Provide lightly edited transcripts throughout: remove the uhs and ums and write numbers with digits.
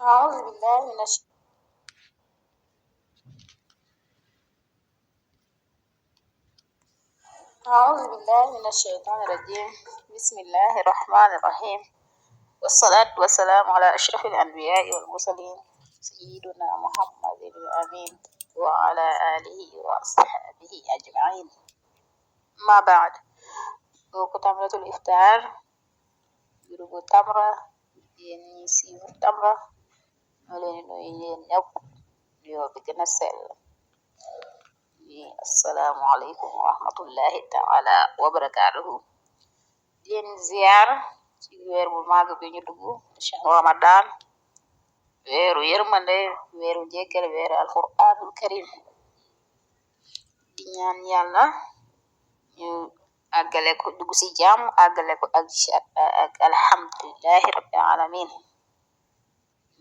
أعوذ بالله من الش... أعوذ بالله من الشيطان الرجيم. بسم الله الرحمن الرحيم، والصلاة والسلام على أشرف الأنبياء والمرسلين سيدنا محمد الأمين وعلى آله وأصحابه أجمعين. ما بعد، تمرة الإفطار جروب تمرة ينسي تمرة ولين ينب يوبكنا السلام. Assalamu alaikum wa rahmatullahi ta'ala wa barakatuhu. Di leen ziar ci weer bu màgg bi ñu dugg shahru Ramadan, weeru yërmande, weeru njéggal, weeru alquranul karim. Di ñaan yàlla ñu àggale ko dugg ci jàmm, àggale ko ak alhamdulillahi rabbil alamin.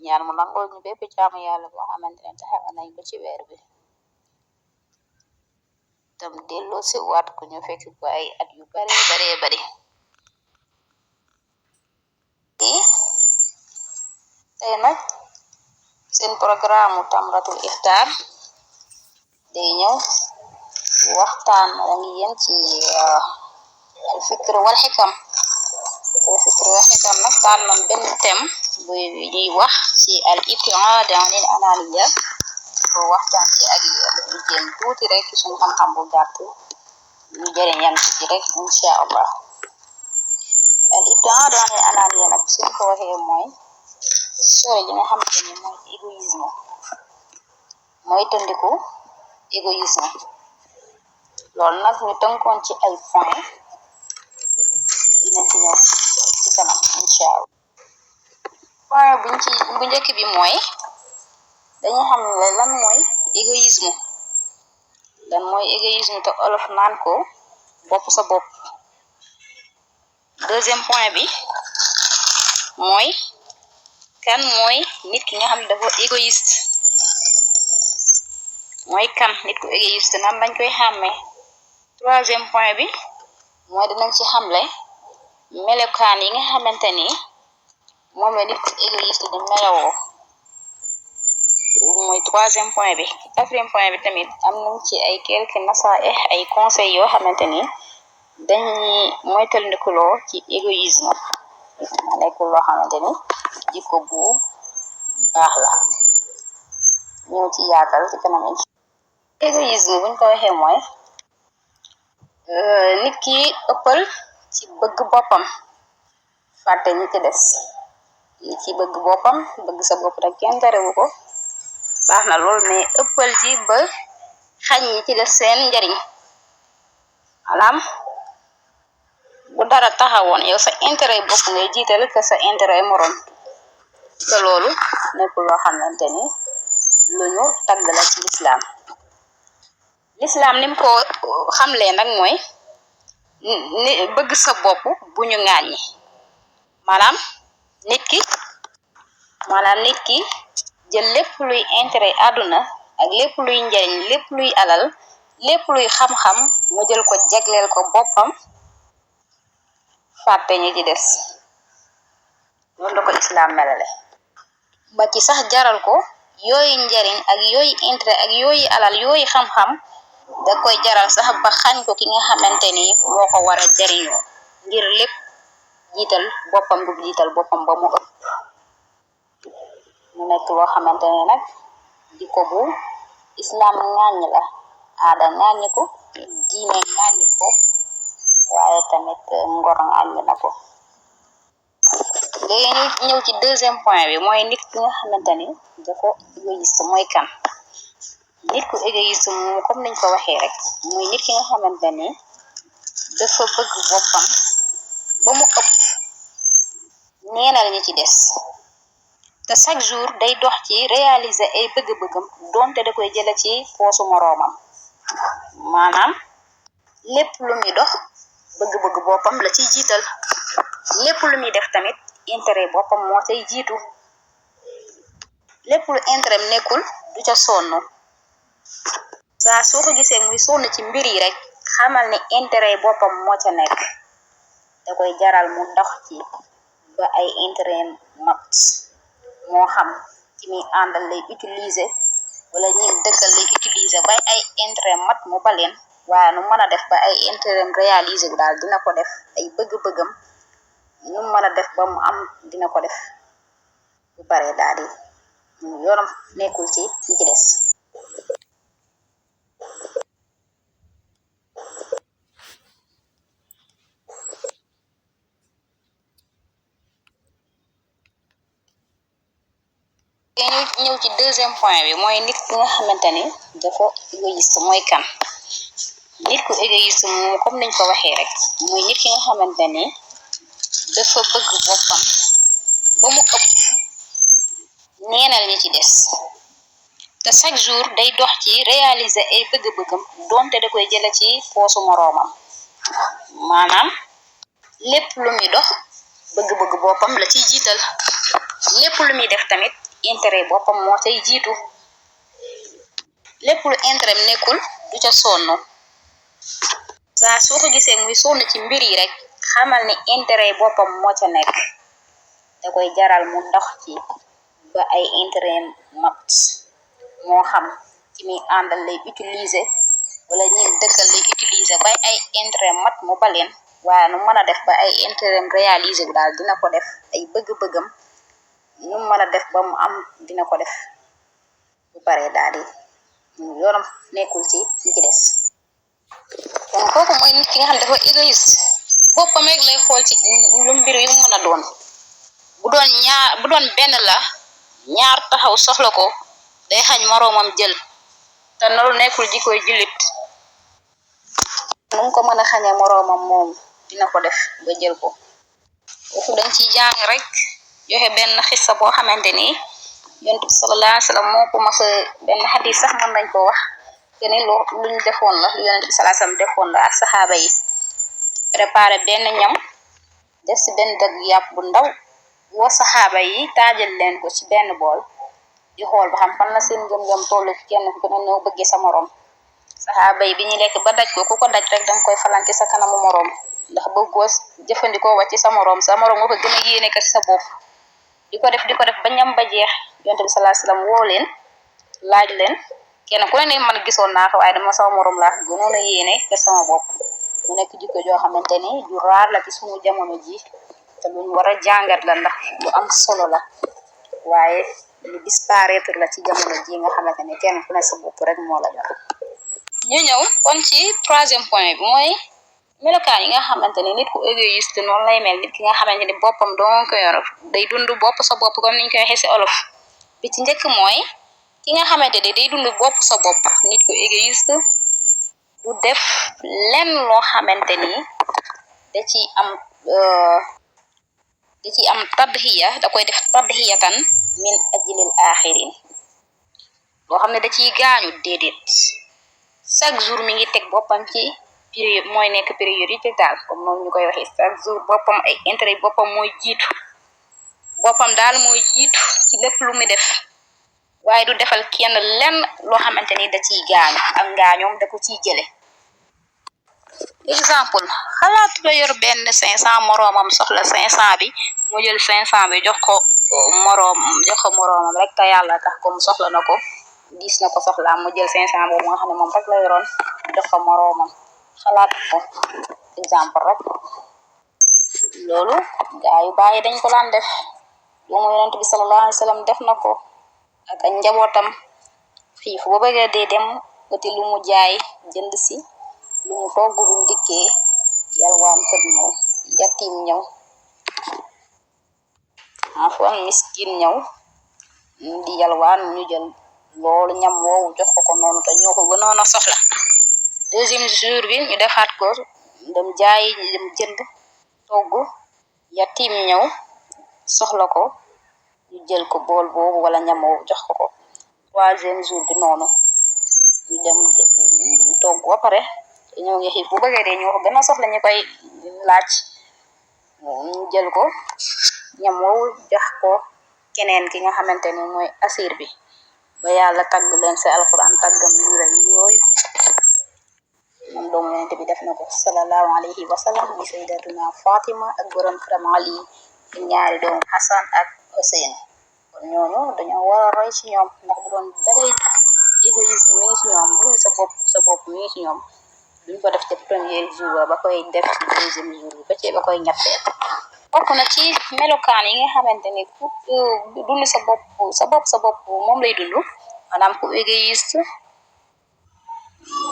Ñaan mu nangol ñu bépp jaamu yàlla boo xamante ne taxawa nañ ko ci weer bi, tam delloo si waat ko ñu fekk ko ay at yu bare tey nag seen programme tamratul iftar day ñëw waxtaan ak yéen ci al fikr wal xikam. Nag tànnoon benn thème bu ñuy wax ci al ibtiaad anil ananiya, pour waxtaan ci ak lu jëm tuuti rek ci suñu xam-xam bu gàtt ñu jëriñ yam ci rek insha allah. al ibtiaad anil ananiya nag suñ ko waxee mooy sori li nga xamante ni mooy égoïsme, mooy tëndiku égoïsme. loolu nag ñu tënkoon ci ay point, dinañ ci ñëw ci kanam insha allah. point bu njëkk bi mooy dañu xam ne lan mooy égoïsme. Te olof naan ko bopp sa bopp. Deuxième point bi mooy kan mooy nit ki nga xam ne dafa égoïste, mooy kan nit ku égoïste nan lañ koy xàmmee. Troisième point bi mooy dinañ ci xamle melokaan yi nga xamante ni moom la nit ku égoïste di melowoo, mooy troisième point bi. Quatrième point bi tamit am nañ ci ay quelques nasaih, ay conseils yoo xamante ni dañuy moytandikuloo ci égoïsme. ma nekkul loo xamante ni jikko bu baax la, ñëw ci yaatal ci kanam. égoïsme buñ ko waxee mooy nit ki ëppal ci bëgg boppam, fàtte ñi ci des. ci bëgg boppam, bëgg sa bopp rek kenn terewu ko, baax na lool, mais ëppal ci ba xañ ñi ci des seen njariñ. maanaam bu dara taxawoon yow sa intérêt bopp ngay jiital que sa intérêt morom, te loolu nekkul loo xamante ni lu ñu tagg la ci lislaam nim ko xamlee nag mooy ni bëgg sa bopp bu ñu ŋàññi. maanaam nit ki jël lépp luy intérêt àdduna ak lépp luy njariñ, lépp luy alal, lépp luy xam-xam mu jël ko jagleel ko boppam, fàtte ñi ci des. loolu la ko islaam melale, ba ci sax jaral ko yooyu njariñ ak yooyu intérêt ak yooyu alal, yooyu xam-xam da koy jaral sax ba xañ ko ki nga xamante ni moo ko war a jariñoo, ngir lépp jiital boppam ba mu ëpp. mu nekk loo xamante ne nag jikko bu islaam ŋàññ la, aada ŋàññ ko, diine ŋàññ ko, waaye tamit ngor ŋàññ na ko. léegi ñu ñëw ci deuxième point bi, mooy nit ki nga xamante ni dafa égoïste. mooy kan nit ku égoïste moom, comme niñ ko waxee rek, mooy nit ki nga xamante ni dafa bëgg boppam ba mu ëpp, neenal ñi ci des, te chaque jour day dox ci réaliser ay bëgg-bëggam, donte da koy jële ci poosu moroomam. maanaam lépp lu muy dox bëgg-bëgg boppam la ciy jiital, lépp lu muy def tamit intérêt boppam moo cay jiitu. lépp lu intérêt nekkul du ca sonn. saa soo ko gisee muy sonn ci mbir yi rek, xamal ne intérêt boppam moo ca nekk, da koy jaral mu dox ci ba ay intérêt mat. moo xam ci muy àndal lay utiliser wala ñi dëkkal lay utiliser bay ay intérêt mat mu baleen waaye nu mën a def ba ay intérêt réaliser bu daal dina ko def ay bëgg-bëggam nu mën a def ba mu am dina ko def bu bare daal di yoonam nekkul ci li ci des. ñu ñëw ci deuxième point bi mooy nit ki nga xamante ni dafa égoïste mooy kan. nit ku égoïste moom comme niñ ko waxee rek mooy nit ki nga xamante ni dafa bëgg boppam ba mu ëpp neenal ñi ci des te chaque jour day dox ci réaliser ay bëgg-bëggam donte da koy jële ci poosu moroomam maanaam lépp lu muy dox bëgg-bëgg boppam la ciy jiital lépp lu muy def tamit intérêt boppam moo cay jiitu lépp lu intérêt nekkul du ca sonn saa soo ko gisee muy sonn ci mbir yi rek xamal ni intérêt boppam moo ca nekk da koy jaral mu dox ci ba ay intérêt mat moo xam ci muy àndal lay utiliser wala ñi dëkkal lay utiliser bay ay intérêt mat mu baleen waaye nu mën a def ba ay intérêt réaliser bu daal dina ko def ay bëgg-bëggam nu mën a def ba mu am dina ko def bu bare daal di yoonam nekkul ci li ci des. kon kooku mooy nit ki nga xam ne dafa égoïste boppam rek lay xool ci lu mbir yu mën a doon bu doon benn la ñaar taxaw soxla ko day xañ moroomam jël te loolu nekkul jikkoy jullit nu mu ko mën a xañe moroomam moom dina ko def ba jël ko. foofu dañ ciy jàng rek joxe benn xissa boo xamante ni yonent bi sallallahu alayhi wa sallam moo ko mas a benn xadis sax mën nañ ko wax te ni luñ defoon la lu yonent bi sallallahu alayhi wa sallam defoon la ak saxaaba yi préparé benn ñam def si benn dëgg yàpp bu ndaw woo saxaaba yi taajal leen ko ci benn bool di xool ba xam fan la seen ngëm-ngëm tollu ci kenn ku ne noo bëggee sa morom saxaaba yi bi ñu lekk ba daj ko ku ko daj rek danga koy falanki sa kanamu morom ndax bëggoo jëfandikoo wàcc sa morom nga ko gën a yéene ka ci sa bopp di ko def ba ñam ba jeex yonent bi sallallahu alayhi wasallam woo leen laaj leen kenn ku ne man gisoon naa ko waaye dama sama morom laa gënoon a yéene ka sama bopp mu nekk jikko joo xamante ni ju raar la ci suñu jamono ji te luñ war a jàngat la ndax lu am solo la waaye lu disparaître la ci jamono ji nga xamante ni kenn ku ne sa bopp rek moo la jox. ñu ñëw kon ci troisième point bi mooy melokaan yi nga xamante ni nit ku égoïste noonu lay mel nit ki nga xamante ni boppam doo ko yor day dund bopp sa bopp comme niñ koy waxee ci olof bi ci njëkk mooy ki nga xamante ni day dund bopp sa bopp nit ku égoïste du def lenn loo xamante ni da ci am tadhiya da koy def tadhiyatan min ajlil axirin loo xam ne da ciy gaañu déedéet chaque jour mi ngi teg boppam ci mooy nekk priorité daal comme noonu ñu koy waxee chaque jour boppam ay intérêt boppam mooy jiitu boppam daal mooy jiitu ci lépp lu mu def waaye du defal kenn lenn loo xamante ni da ciy gaañu ak ngaañoom da ko ciy jële. exemple xalaat ba yor benn 500 moroomam soxla 500 bi mu jël 500 bi jox ko moroomam rek te yàlla tax ko mu soxla na ko diis na ko soxla mu jël 500 boobu nga xam ne moom rek la yoroon jox ko moroomam xalaat ko exemple rek loolu gaa yu bàyyi dañ ko daan def moom yonent bi sallallahu alayhi wa sallam def na ko ak ay njabootam xiif bu bëggee dee dem uti lu mu jaay jënd si lu mu togg bu ndikkee yalwaan kët ñëw yatim ñëw afwan miskin ñëw di yalwaan ñu jël loolu ñam woowu jox ko noonu te ñoo ko gënoon a soxla deuxième jour bi ñu defaat ko dem jaay dem jënd togg yatim ñëw soxla ko ñu jël ko bool boobu wala ñam woowu jox ko troisième jour bi noonu ñu dem togg ba pare ñoo ngi xiif bu bëggee dee ñoo ko gën a soxla ñu koy laaj ñu jël ko ñam woowu jox ko keneen ki nga xamante ni mooy asir bi ba yàlla tagg leen ci alquran taggam yu rëy yooyu moom doomu yonent bi def na ko sallallahu alayhi wa sallam bi sayyidatuna Fatima ak borom këram Ali ñaari doomu Hasan ak Hussein kon ñooñu dañoo war a roy ci ñoom ndax bu doon daray égoïsme mi ngi ci ñoom lu sa bopp mi ngi ci ñoom duñ ko def ca premier jour ba koy def ci deuxième jour bi ba ci ba koy ñetteel bokk na ci melokaan yi nga xamante ni ku dund sa bopp moom lay dund maanaam ku égoïste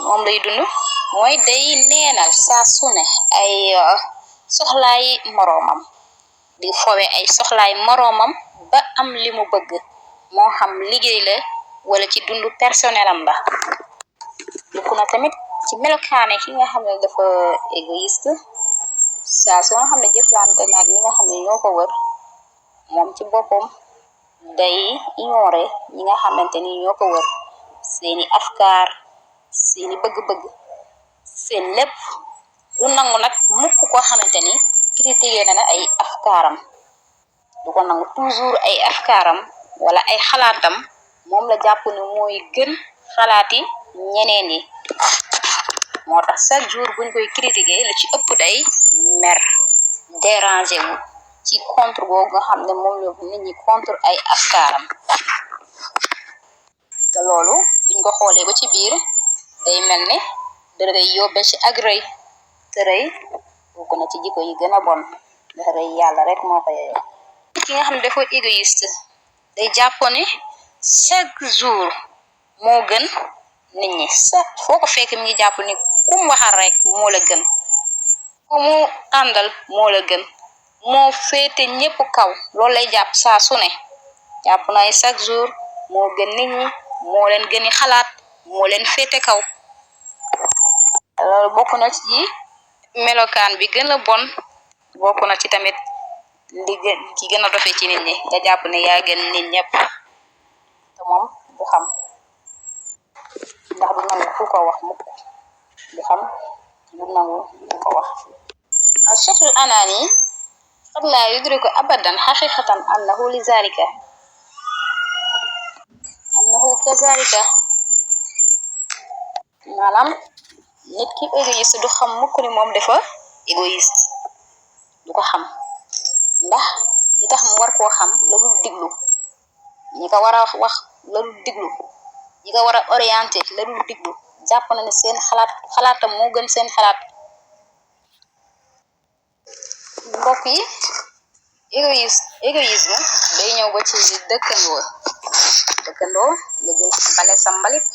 moom lay dund mooy day neenal saa su ne ay soxlaay moroomam di fowe ay soxlaay moroomam ba am li mu bëgg moo xam liggéey la wala ci dundu personnel am la bokk na tamit ci melokaane ki nga xam ne dafa égoïste saa su nga xam ne jëflante naag ñi nga xam ne ñoo ko wër moom ci boppam day ignoré ñi nga xamante ni ñoo ko wër seeni afkaar seeni bëgg-bëgg seen lépp du nangu nag mukk koo xamante ni critiqué na ay afkaaram du ko nangu toujours ay afkaaram wala ay xalaatam moom la jàpp ne mooy gën xalaati ñeneen yi moo tax chaque jour buñ koy critiqué lu ci ëpp day mer dérangé wu ci contre boobu nga xam ne moom la nit ñi contre ay afkaaram te loolu buñ ko xoolee ba ci biir day mel ne da day yóbbe ci ak rëy te rëy bokk na ci jikko yi gën a bon ndax rëy yàlla rek moo ko yeyoo ki nga xam ne dafa égoïste day jàpp ne chaque jour moo gën nit ñi foo ko fekk mi ngi jàpp ni kum waxal rek moo la gën ku mu àndal moo la gën moo féete ñépp kaw loolu lay jàpp saa su ne jàpp na chaque jour moo gën nit ñi moo leen gëni xalaat moo leen féete kaw loolu bokk na ci melokaan bi gën a bon bokk na ci tamit ki gën a dofe ci nit ñi nga jàpp ne yaa gën nit ñëpp te moom du xam ndax du nangu ku ko wax mukk du xam du nangu ku ko wax الشخص الأناني قد لا يدرك أبدا حقيقة أنه لذلك أنه كذلك maanaam nit ki égoïste du xam mukk ni moom dafa égoïste du ko xam ndax li tax mu war koo xam la dul diglu ñi ko war a wax la dul diglu ñi ko war a orienté la dul diglu jàpp na ne seen xalaatam moo gën seen xalaat mbokk yi égoïsme day ñëw ba ci dëkkandoo nga jël bale sa mbalit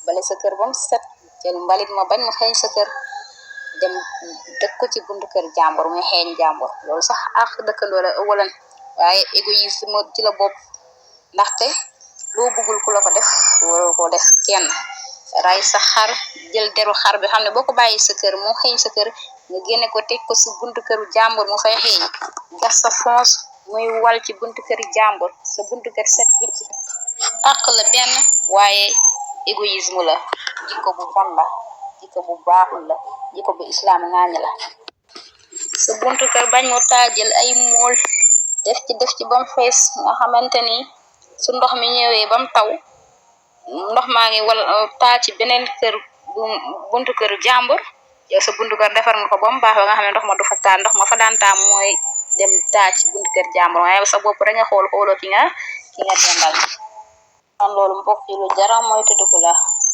bale sa kër bam set jël mbalit ma bañ mu xeeñ sa kër dem dëkk ko ci buntu kër jàmbur muy xeeñ jàmbur loolu sax ak dëkkandoo la ëwalan waaye égoïsme ci la bopp ndaxte loo bëggul ku la ko def waroo ko def kenn ray sa xar jël deru xar bi xam ne boo ko bàyyi sa kër mu xeeñ sa kër nga génne ko teg ko si buntu këru jàmbur mu fay xeeñ gas sa foos muy wal ci buntu kër jàmbur sa buntu kër set bi ci àq la benn waaye égoïsme la jikko bu bon la jikko bu baaxul la jikko bu islam ŋaañi la sa buntu kër bañ mu taajël ay mool def ci bam fees nga xamante ni su ndox mi ñëwee bam taw ndox maa ngi wal taa ci beneen kër buntu këru jàmbur yow sa buntu kër defar nga ko ba mu baax ba nga xam ne ndox ma du fa taa ndox ma fa daan taa mooy dem taa ci buntu kër jàmbur waaye sa bopp rek nga xooloo ki nga dendal kon loolu mbokk yi lu jara mooy tëdduku la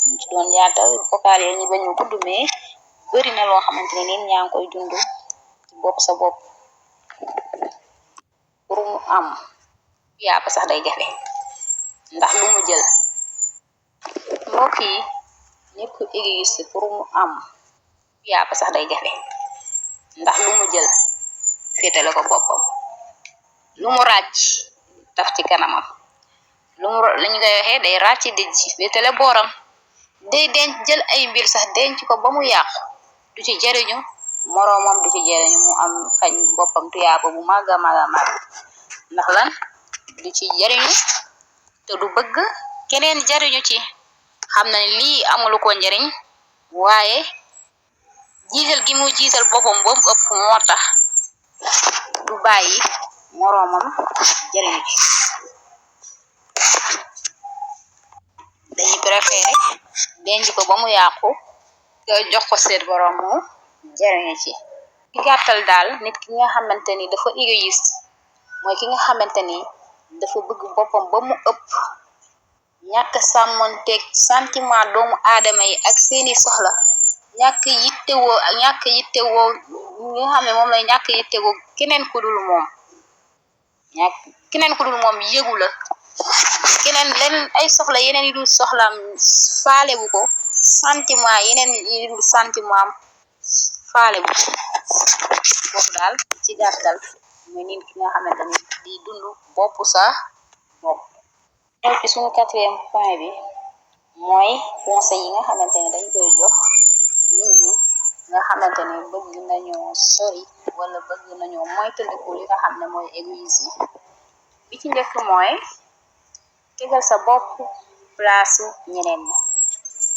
ñu ci doon yaatal vocal yi ñi bañ mu gudd mais bëri na loo xamante ne nit ñaa ngi koy dund ci bopp sa bopp pour mu am yàpp sax day jafe ndax lu mu jël mbokk yi nit ku égoïste pour mu am yàpp sax day jafe ndax lu mu jël féetale ko boppam lu mu ràcc taf ci kanamam lañu koy waxee day ràcc dëj ci féetale booram day denc jël ay mbir sax denc ko ba mu yàq du ci jariñu moroomam du ci jariñu mu am xañ boppam tuyaaba bu màgga màgga màgg ndax lan du ci jariñu te du bëgg keneen jariñu ci xam na ne lii amulu ko njariñ waaye jiital gi mu jiital boppam ba mu ëpp moo tax du bàyyi moroomam jariñu ci dañuy préféré denc ko ba mu yàqu nga jox ko seet borom mu jariñu ci ci gàttal daal nit ki nga xamante ni dafa égoïste mooy ki nga xamante ni dafa bëgg boppam ba mu ëpp ñàkk sàmmonteeg sentiment doomu aadama yi ak seeni soxla ñàkk yittewoo nga xam ne moom lay ñàkk yittewoo keneen ku dul moom yëgu la keneen leen ay soxla yeneen yi dul soxlaam faalewu ko sentiment yeneen yi dul sentiment am faalewu ko boobu daal ci gàttal mooy nit ki nga xamante ni di dund bopp sa bopp ñëw ci suñu 4e point bi mooy conseil yi nga xamante ne dañ koy jox nit ñi nga xamante ne bëgg nañoo sori wala bëgg nañoo moytandiku li nga xam ne mooy égoïsme bi ci njëkk mooy tegal sa bopp place ñeneen ñi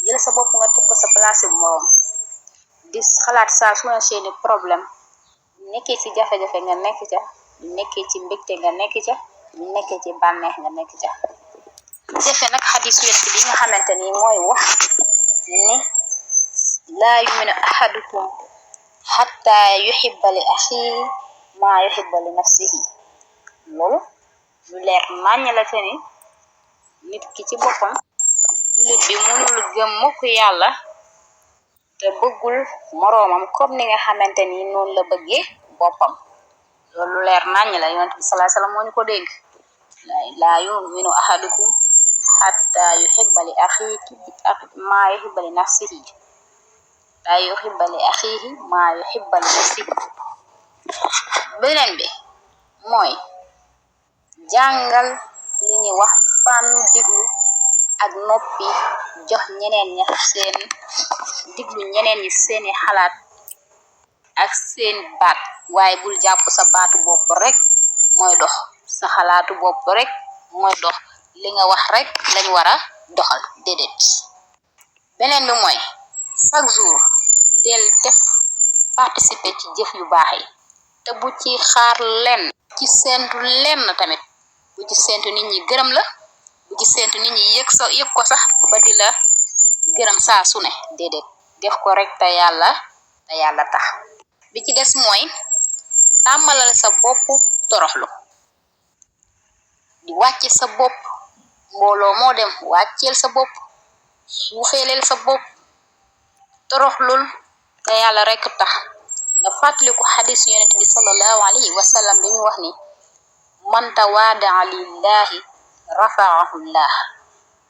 jël sa bopp nga teg ko sa place moroom di xalaat saa su seeni problème nekkee ci jafe-jafe nga nekk ca nekkee ci mbégte nga nekk ca nekkee ci bànneex nga nekk ca jafe nag xadis yonent bi nga xamante ni mooy wax ni laa yuminu ahadukum xatta yuhibba li axihi maa yuhibba li nafsihi loolu lu leer naññ la te ni nit ki ci boppam jullit bi mënul gëm mukk yàlla te bëggul moroomam comme ni nga xamante ni noonu la bëggee boppam loolu lu leer naññ la yonent bi sallallahu alayhi wasallam moo ñu ko dégg laa yuminu ahadukum hatta yuhibba li axihi maa yuhibba li nafsihi laa yuhibba li axihi maa yuhibba li nafsihi beneen bi mooy jàngal li ñuy wax fànnu diglu ak noppi jox ñeneen ñi seen diglu ñeneen ñi seeni xalaat ak seen baat waaye bul jàpp sa baatu bopp rek mooy dox sa xalaatu bopp rek mooy dox li nga wax rek lañ war a doxal déedéet beneen bi mooy chaque jour del def participer ci jëf yu baax yi te bu ci xaar lenn ci sentu lenn tamit bu ci sentu nit ñi gërëm la bu ci sentu nit ñi yëg ko sax ba di la gërëm saa su ne déedéet def ko rek te yàlla tax bi ci des mooy tàmmalal sa bopp toroxlu di wàcce sa bopp mbooloo moo dem wàcceel sa bopp suufeeleel sa bopp toroxlul te yàlla rek tax nga fàttaliku xadis yonent bi sallallahu alayhi wa sallam bi mu wax ni man tawaadaa lillahi rafaahu llah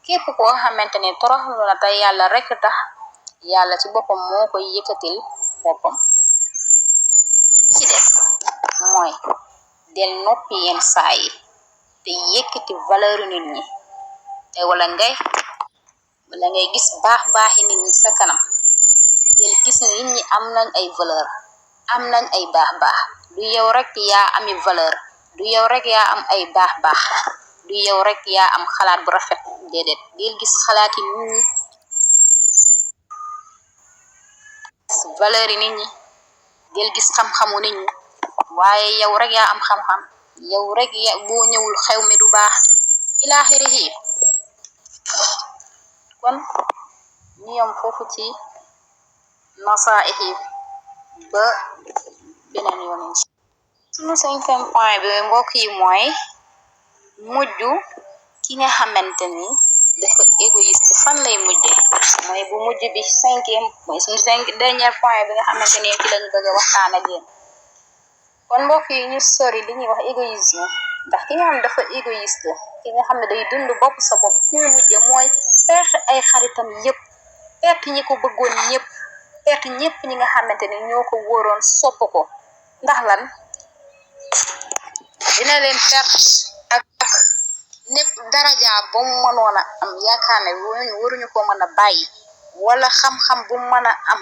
képp koo xamante ne toroxlu na te yàlla rek tax yàlla ci boppam moo koy yëkkatil boppam bi ci des mooy del noppi yenn saa yi te yëkkati valeur nit ñi te wala ngay gis baaxi nit ñi sa kanam del gis ne nit ñi am nañ ay valeur am nañ ay baax du yow rek yaa ami valeur du yow rek yaa am ay baax du yow rek yaa am xalaat bu rafet déedéet del gis xalaati nit ñi valeur yi nit ñi del gis xam-xamu nit ñi waaye yow rek yaa am xam-xam yow rek boo ñëwul xew mi du baax ilaaxirihi kon ñu yam foofu ci nasaihi ba beneen yoon sunu 5e point bi mbokk yi mooy mujj ki nga xamante ni dafa égoïste fan lay mujje mooy bu mujj bi 5e mooy sunu dernier point bi nga xamante ni ci lañu bëgg a waxtaan ak yéen kon mbokk yi ñu sori li ñuy wax égoïsme ndax ki nga xam ne dafa égoïste ki nga xam ne day dund bopp sa bopp fi mu mujje mooy perte ay xaritam yépp perte ñi ko bëggoon ñëpp perte ñëpp ñi nga xamante ni ñoo ko wóoroon sopp ko ndax lan dina leen perte ak népp daraja ba mu mënoon a am yaakaar ne waruñu ko mën a bàyyi wala xam-xam bu mu mën a am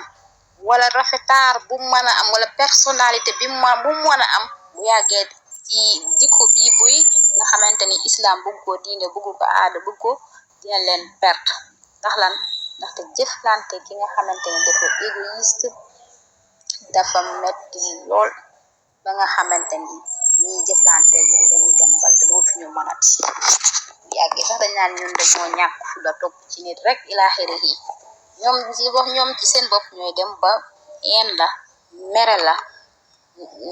wala rafetaar bu mu mën a am wala personnalité bu mu mën a am bu yàggee ci jikko bi buy nga xamante ni islam bëgg ko diine bëgg ko aada bëgg ko dina leen perte ndax lan ndaxte jëflante ki nga xamante ni dafa égoïste dafa metti lool ba nga xamante ni ñiy jëflante yow dañuy dem ba dootuñu mënati yàgg sax dañ naan ñun dañoo ñàkk fu la topp ci nit rek ilaaxirihi ñoom ci seen bopp ñooy dem ba en la mere la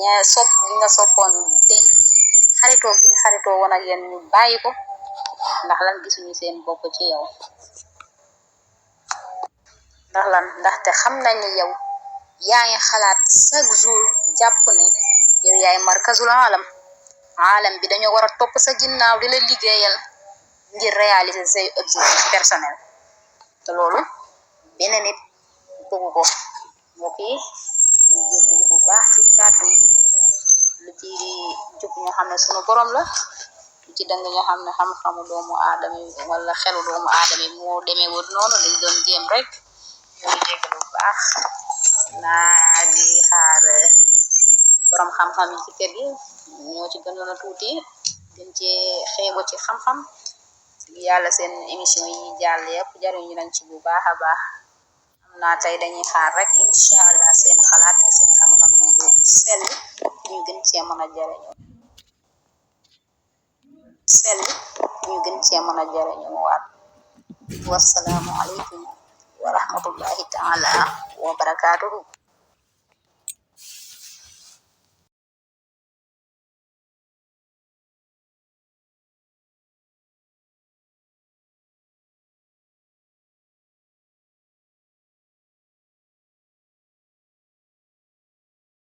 ña sopp li nga soppoon deñ xaritoo giñ xaritoo woon ak yéen ñu bàyyi ko ndax lan gisuñu seen bopp ci yow ndax lan ndaxte xam nañ ne yow yaa ngi xalaat chaque jour jàpp ne yow yaay markazul alam bi dañoo war a topp sa ginnaaw di la liggéeyal ngir réaliser say objectif personnel te loolu benn nit bëggu ko mbokk yi ñu jéggalu bu baax ci kàddu yi lu ci jub ñu xam ne sunu borom la lu ci dëng ñu xam ne xam-xamu doomu aadama wala xelu doomu aadama moo demee wut noonu dañ doon jéem rek ñu jéggalu bu baax naa di xaar borom xam-xam yi ci kër gi ñoo ci gënoon a tuuti gën ci xeebo ci xam-xam yàlla seen émission yi jàll yëpp jariñu nañ ci bu baax a baax am naa tey dañuy xaar rek incha allah seen xalaat seen xam-xam yu sell ñu gën cee mën a jariñoo waat wasalaamu aleykum wa rahmatullahi taala wa barakaatuhu